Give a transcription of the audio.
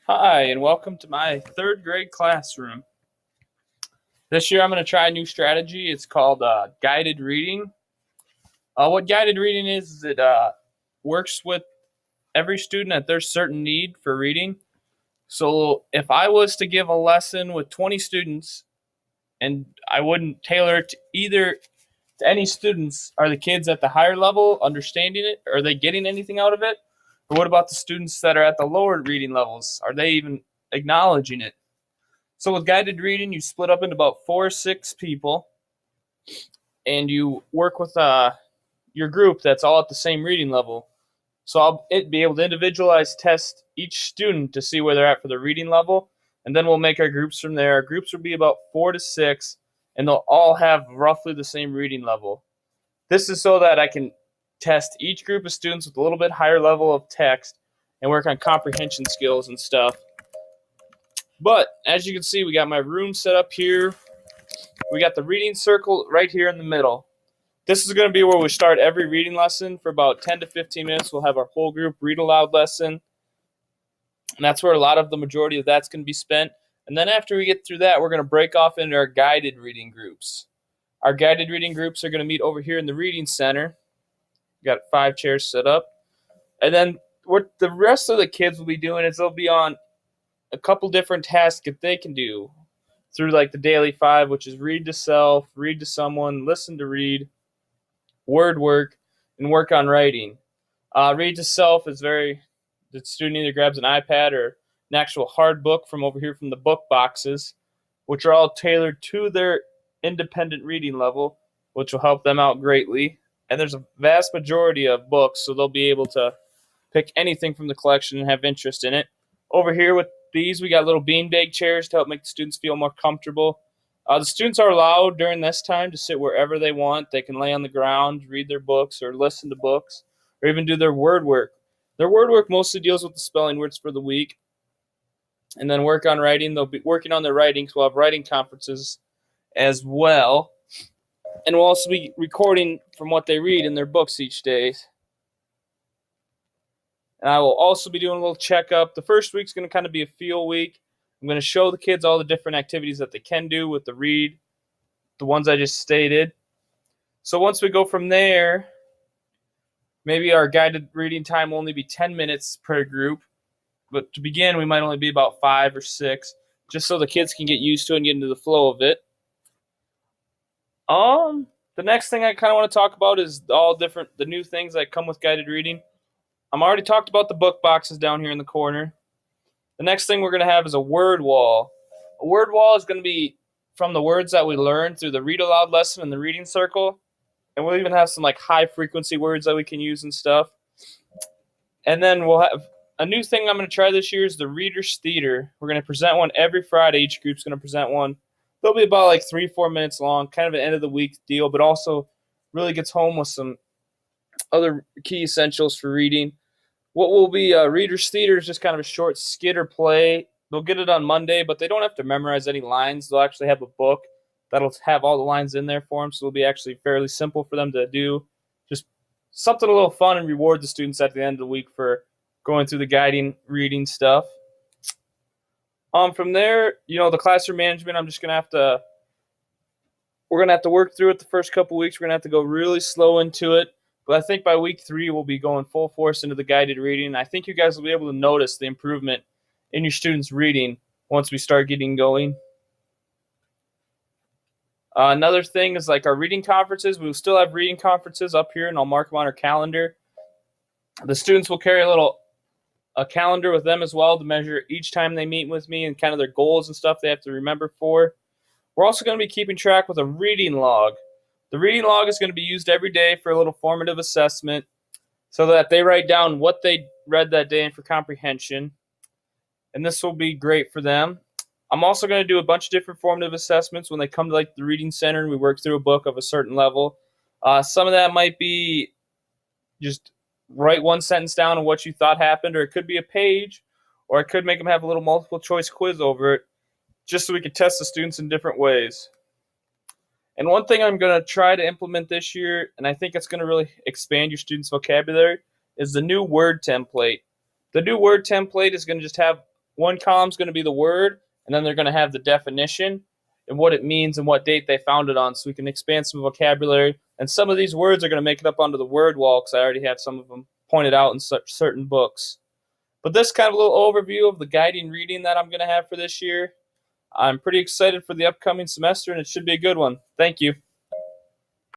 Hi, and welcome to my third grade classroom. This year I'm going to try a new strategy. It's called guided reading. What guided reading is it works with every student at their certain need for reading. So if I was to give a lesson with 20 students and I wouldn't tailor it to either to any students, are the kids at the higher level understanding it? Are they getting anything out of it? Or what about the students that are at the lower reading levels? Are they even acknowledging it? So with guided reading, you split up into about 4 or 6 people, and you work with your group that's all at the same reading level. So I'll be able to individualize test each student to see where they're at for the reading level, and then we'll make our groups from there. Our groups will be about 4 to 6, and they'll all have roughly the same reading level. This is so that I can test each group of students with a little bit higher level of text and work on comprehension skills and stuff. But as you can see, we got my room set up here. We got the reading circle right here in the middle. This is going to be where we start every reading lesson for about 10 to 15 minutes. We'll have our whole group read aloud lesson. And that's where a lot of the majority of that's going to be spent. And then after we get through that, we're going to break off into our guided reading groups. Our guided reading groups are going to meet over here in the reading center. We got 5 chairs set up. And then what the rest of the kids will be doing is they'll be on a couple different tasks that they can do through like the daily 5, which is read to self, read to someone, listen to read, word work, and work on writing. Read to self is the student either grabs an iPad or an actual hard book from over here from the book boxes, which are all tailored to their independent reading level, which will help them out greatly. And there's a vast majority of books, so they'll be able to pick anything from the collection and have interest in it. Over here with these, we got little beanbag chairs to help make the students feel more comfortable. The students are allowed during this time to sit wherever they want. They can lay on the ground, read their books, or listen to books, or even do their word work. Their word work mostly deals with the spelling words for the week. And then work on writing. They'll be working on their writing, so we'll have writing conferences as well. And we'll also be recording from what they read in their books each day. And I will also be doing a little checkup. The first week's going to kind of be a feel week. I'm going to show the kids all the different activities that they can do with the read, the ones I just stated. So once we go from there, maybe our guided reading time will only be 10 minutes per group. But to begin, we might only be about 5 or 6, just so the kids can get used to it and get into the flow of it. The next thing I kind of want to talk about is the new things that come with guided reading. I'm already talked about the book boxes down here in the corner. The next thing we're going to have is a word wall. A word wall is going to be from the words that we learned through the read aloud lesson and the reading circle. And we'll even have some like high frequency words that we can use and stuff. And then we'll have a new thing I'm going to try this year is the Reader's Theater. We're going to present one every Friday. Each group's going to present one. They'll be about like 3-4 minutes long, kind of an end of the week deal, but also really gets home with some other key essentials for reading. What will be Reader's Theater is just kind of a short skit or play. They'll get it on Monday, but they don't have to memorize any lines. They'll actually have a book that'll have all the lines in there for them, so it'll be actually fairly simple for them to do. Just something a little fun and reward the students at the end of the week for going through the guiding reading stuff. From there, the classroom management, we're going to have to work through it the first couple weeks. We're going to have to go really slow into it. But I think by week 3, we'll be going full force into the guided reading. I think you guys will be able to notice the improvement in your students' reading once we start getting going. Another thing is like our reading conferences. We will still have reading conferences up here, and I'll mark them on our calendar. The students will carry a calendar with them as well to measure each time they meet with me and kind of their goals and stuff they have to remember for. We're also going to be keeping track with a reading log. The reading log is going to be used every day for a little formative assessment so that they write down what they read that day and for comprehension. And this will be great for them. I'm also going to do a bunch of different formative assessments when they come to like the reading center and we work through a book of a certain level. Some of that might be just write one sentence down of what you thought happened, or it could be a page, or I could make them have a little multiple choice quiz over it, just so we could test the students in different ways. And one thing I'm going to try to implement this year, and I think it's going to really expand your students' vocabulary, is the new word template. The new word template is going to just have one column is going to be the word, and then they're going to have the definition and what it means and what date they found it on, so we can expand some vocabulary. And some of these words are going to make it up onto the word wall because I already have some of them pointed out in certain books. But this kind of a little overview of the guiding reading that I'm going to have for this year. I'm pretty excited for the upcoming semester, and it should be a good one. Thank you.